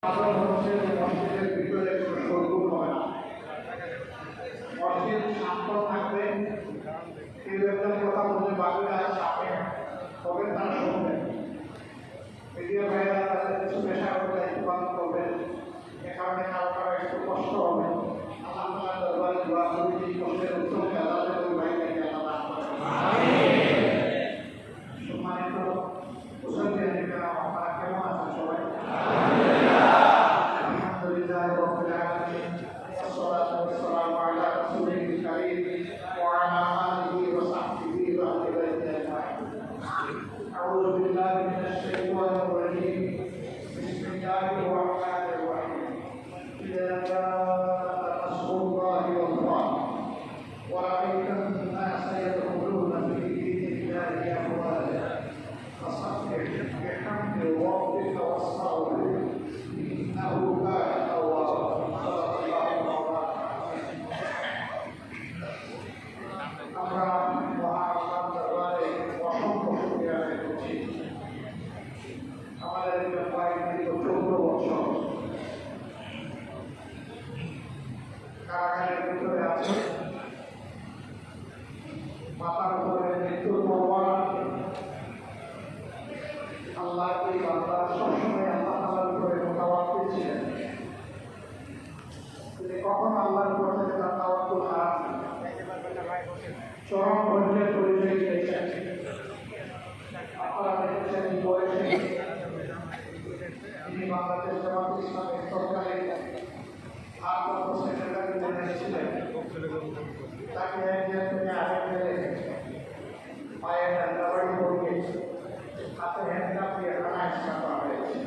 কারণ হচ্ছে যে মসজিদের ভিতরে কোনো শোরগোল হবে না, মসজিদ শান্ত থাকবে। কেউ একজন কথা বলে বাকিরা সামনে তবে তারা শুনবেন। মিডিয়া ভাইরা তাদের কিছু পেশা করে দায়িত্ব পালন করবেন। এ কারণে কারো কারো একটু কষ্ট হবে। আল্লাহ তাআলা দরবারে দোয়া করি যে কষ্টের উত্তমকে আল্লাহ ওই ভাইকে আল্লাহ দান করেন। সম্মানিত মুসলমান আপনারা কেমন আছেন সবাই? আলহামদুলিল্লাহ রাব্বিল আলামিন, والصلاة والسلام على رسوله الكريم وعلى آله وصحبه وأهل بيته أجمعين. أعوذ بالله من الشيطان الرجيم. بسم الله الرحمن الرحيم. إذا جاء نصر الله والفتح ورأيت الناس يدخلون في دين الله أفواجا فسبح بحمد ربك واستغفره إنه كان توابا. আমরা মহান দরবারে অসংখ্য শুকরিয়া আদায় করছি। আমাদের দীর্ঘ 14 বছর কারাগারের ভিতরে আছে, মাথার উপরে মৃত্যুর পরোয়ানা। আল্লাহ এই বান্দা সবসময় আল্লাহ তাআলার উপরে মুতাওয়াক্কিল ছিলেন। তিনি কখন আল্লাহর উপর থেকে তার তাওয়াক্কুল হারান, চরম পর্যায়ে পরিচয় দিয়েছেন। আপনারা দেখেছেন এই বয়সে তিনি বাংলাদেশ জামাত ইসলামের সরকারি ভারপ্রাপ্ত সেক্রেটারি জেনারেল ছিলেন। তাকে একজন থেকে আগে ফেলে পায়ে ডান্ডাবাড়ি পড়িয়ে হাতে হ্যান্ডকাপ দিয়ে থানায় চাপা হয়েছে।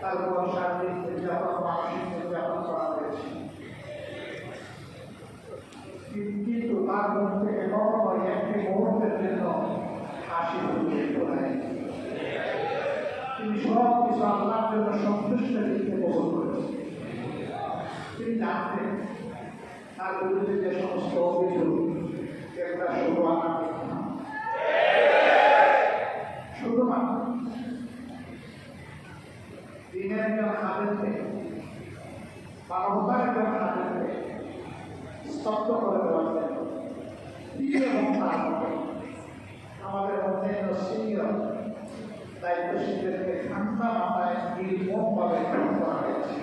তারপর শারীরিক নির্যাতন, মানসিক নির্যাতন করা হয়েছে। কিন্তু তার মন থেকে কখনো একটি মুহূর্তের জন্য হাসি ফুটিয়ে তোলেন। তিনি সব কিছু আল্লাহর জন্য সন্তুষ্ট দিতে কবুল করেছেন। তিনি জানতেন তার বিরুদ্ধে যে সমস্ত অভিযোগ এগুলা শুধু আনার শুধুমাত্র দিনের একজন হাতের মানবতার একজন হাতের স্তব্ধ করে দেওয়ার জন্য এবং তার আমাদের মধ্যে সিনিয়র দায়িত্বশীলদেরকে ঠান্ডা মাথায় নির্মমভাবে করা হয়েছে।